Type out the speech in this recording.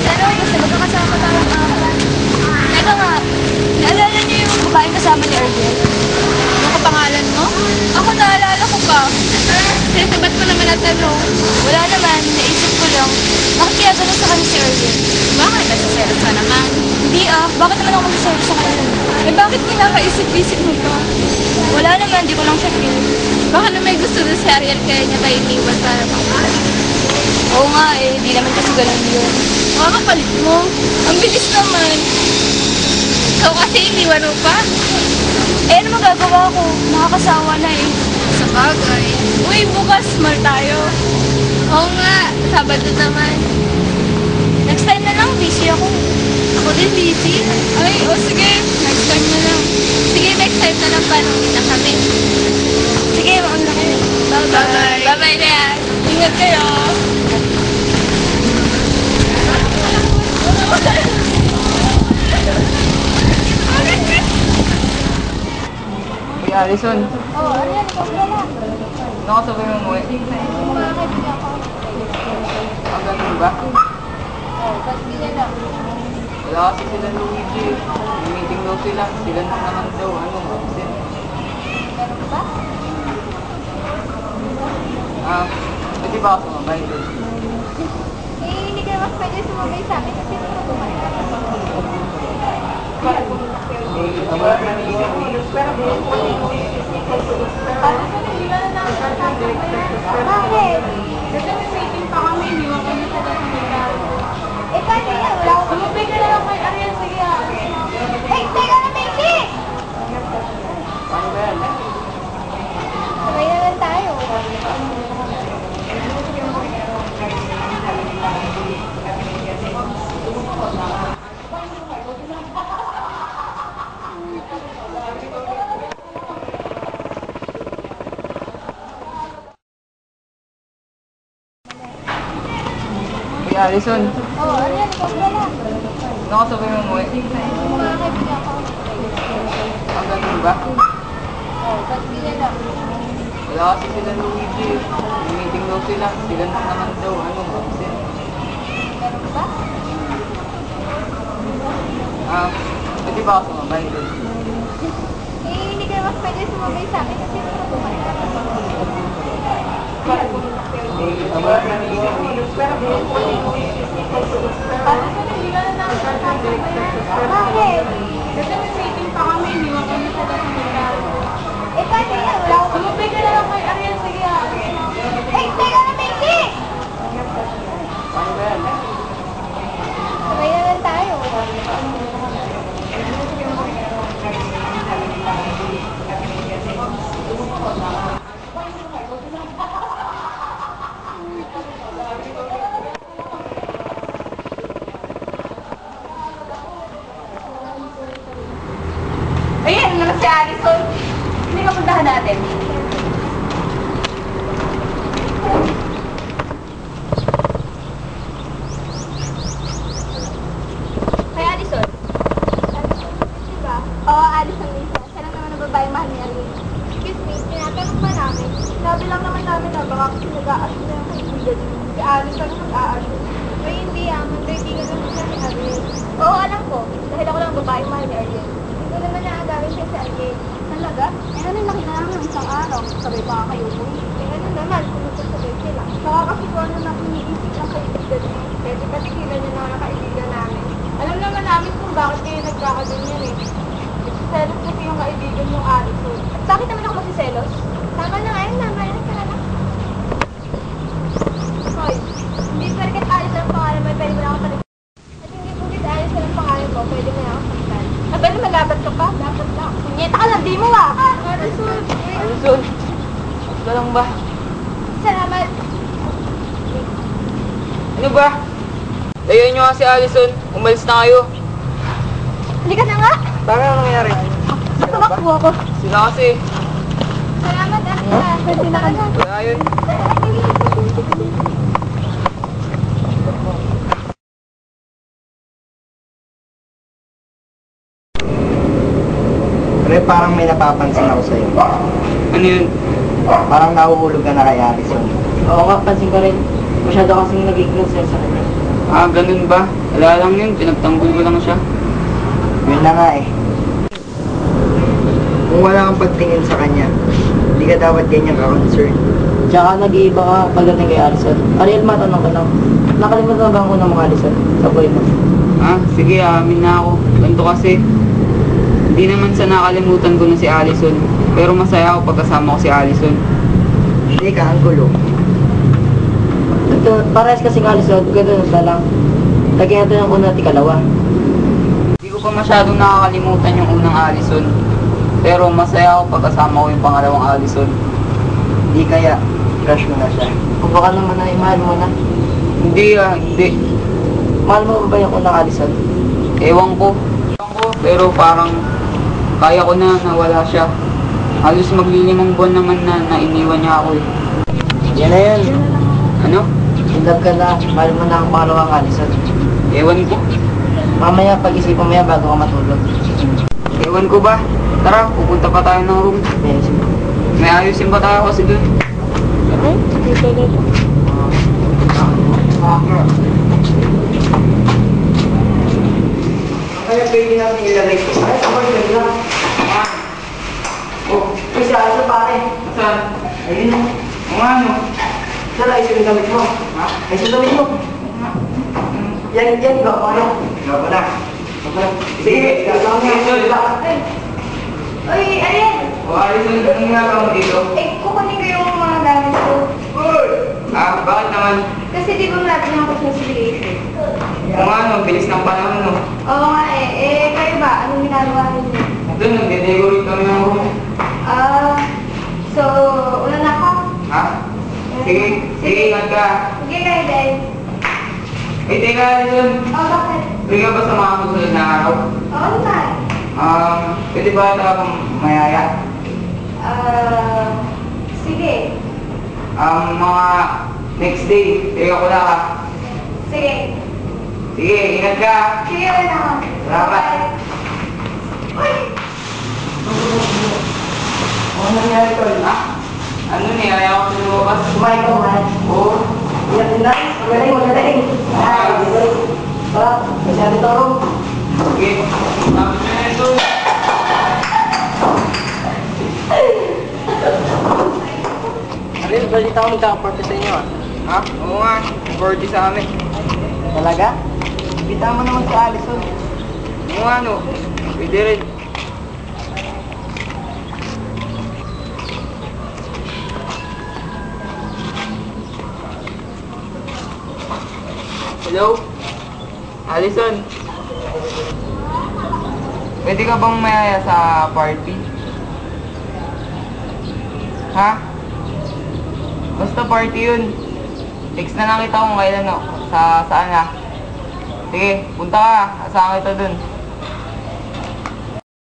Sana kasi magkakasama tayo kahapon. Teka nga, naalala niyo yung babaeng kasama ni Argel? Ano ka pangalan mo? Ako naalala ko pa. Kasi ba't mo naman natanong? Wala naman, naisip ko lang. Bakit kaya ganun sa kanya si Argel? Bakit? Nasiselos ka naman. Hindi bakit naman ako magsasabi sa kanya? Eh bakit kinakaisip-isip mo ka? Wala naman, di ko lang siya feel. Baka na may gusto doon si Ariel kaya niya tayo iniwan para pang-alis. Oo nga di naman kasi ganun yun. Makakapalit mo. Ang bilis naman. Ikaw kasi iniwan mo pa. Ano magagawa ko? Nakakasawa na Sa bagay. Uy, bukas mall tayo. Oo nga, Sabado naman. Next time na lang, busy ako. Ako din busy. Ay, sige. Next time na lang. Sige, next time na lang panungin na kami. Sige, mauna kayo. Bye-bye. Bye-bye na yan. Ingat kayo. Hey, Allison. Ano yan? Ikaw pala. Nakasabay mo umuwi. Mga kaibigan ko. Ang ganun ba? Ba't ganyan lang? Wala kasi sila Luigi. May meeting daw sila. Sila naman daw. Absent. Meron ba? Pwede ba ako sumabay doon? Hindi ka naman pwede sumabay sa akin kasi hindi ko kumain. Bakit? Kasi may meeting pa kami. Iniwan kami sa kasamita. Paano yan? Wala akong Tumubay ka na lang kay Ariel. Sige, Teka na, Macy! Paano ba yan? Sabay na lang tayo. Hey, Allison. Ano yan? Ikaw pala. Nakasabay mo umuwi. Mga kaibigan ko. Ang ganun ba? Ba't ganyan lang? Wala kasi sila Luigi. May meeting daw sila. Sila naman daw. Absent. Meron ba? Pwede ba ako sumabay doon? Hindi ka naman pwede sumabay sa akin kasi hindi ko kumain. Bakit? Kasi may meeting pa kami. Iniwan kami sa kasamita. Paano yan? Wala akong Tumubay ka na lang kay Ariel. Sige, Teka na, Macy! Paano ba yan? Sabay na lang tayo. Ayan, naman si Allison. Hindi ka puntahan natin. Kaya Alison? Diba? Oo, Alison Lisa. Siya lang naman ang babae mahal ni Arlene. Excuse me, tinatanong ba namin? Sabi lang naman namin na baka kasi nag-a-assure na yung kaibigan niyo. Si Alison ang nag-a-assure. Pero hindi magkaibigan lang siya ni Arlene. Oo, alam ko. Dahil ako lang ang babae mahal ni Arlene. Hindi naman naagawin siya si Arlene. Talaga? Ano nakita namin ng isang araw? Sabay pa kayo po. Ano naman, kumusasabay sila. Saka kasi kung ano na iniisip ng kaibigan niyo. Pwede patigilan niyo na kaibigan namin. Alam naman namin kung bakit kayo nagkakaganyan Selos kasi yung kaibigan yung Allison. At bakit naman ako masiselos? Tama na ngayon, tama na. Tara na. Hoy, hindi porket Allison ang pangalan mo, pwede mo na ako palitan. At hindi porket Allison ang pangalan mo, pwede mo na ako palitan. Aba na malabat ka pa? Dapat lang. Punyeta ka lang, di mo Allison. Allison! Basta lang ba? Salamat. Ano ba? Layuan nyo nga si Allison. Umalis na kayo. Hindi ka na nga. Bakit ano nangyari? Tumakbo ako. Sila kasi. Salamat, Allison. Pwede na ka na. Wala yun. Pre, parang may napapansin ako sa'yo. Ano yun? Parang nahuhulog ka na kay Allison. Oo nga, pansin ko rin. Masyado kasing nag-ignore sa'yo sa kanya. Ganun ba? Wala lang yun, pinagtanggol ko lang siya. Yun na nga eh. Kung wala kang pagtingin sa kanya, hindi ka dapat ganyan ka-concern. Tsaka nag-iiba ka pagdating kay Alison. Ariel, matanong ka lang. Nakalimutan ba ang unang mga Alison sa buhay mo? Ah, sige, amin na ako. Ganito kasi, hindi naman sa nakalimutan ko na si Allison. Pero masaya ako pagkasama ko si Allison. Hindi ka, ang gulo. Ito, parehas kasing Alison, gano'n na lang. Lagyan natin ang una at ikalawa. Hindi ko pa masyadong nakakalimutan yung unang Allison. Pero masaya ako pagkasama ko yung pangalawang Allison. Hindi kaya, crush mo na siya. Kung baka naman ay mahal mo na. Hindi. Mahal mo ba yung unang Alison? Ewan ko. Pero parang kaya ko na wala siya. Halos maglilimang buwan naman na iniwan niya ako eh. Yan na yan. Ano? In love ka na. Mahal mo na ang pangalawang Alison. Ewan ko. Mamaya pag-isipan mo yan bago ka matulog. Ewan ko ba? Tara, pupunta pa tayo ng room. Yes. May ayusin pa tayo kasi dun. Kaya pwede natin ilagay ko. Ay, sa boyfriend lang. Oh, may si Alison pare. Saan? Ayun o. O nga no? Saan ay yung damit mo? Ha? Ay, yung damit mo. Yan, gawa ko ano? Gawa ko na. Sige, gawa ko na. Uy, Ariel! O Allison, anong ginagawa mo dito? Eh, kukunin ko yung mga gamit ko. Ah, bakit naman? Kasi di ba natin ang reconciliation? O nga no, bilis ng panahon no. Oo nga eh. Eh, kayo ba? Anong ginagawa ninyo? Doon, nagde-decorate kami ng room. So, una na ako? Ha? Sige, ingat ka. Sige kayo din. Eh, teka Allison. Oh, bakit? Pwede ka ba sa mga susunod na araw? Oo naman. Pwede ba ito akong mayaya? Sige. Mga next day, teka ko na ka. Sige. Sige, ingat ka. Sige, wala na ako. Salamat. Uy! Ano nangyari ko? Ha? Ano ni, ayaw ko lumabas. Kumain ka man. Oo. Iyak din na. Magaling, magaling. Ay, magaling. Tara, masyari to. Sige. Sabi niyo na ito. Ariel, balita ko magkakaparty sa inyo ah. Ha? Oo nga. Birthday sa amin. Talaga? Bita mo naman si Alison. Oo nga no. Pwede rin. Hello? Allison? Pwede ka bang mayaya sa party? Ha? Basta party yun. Text na lang kita kung kailan no. Saan ha? Sige, punta ka. Asahan kita dun.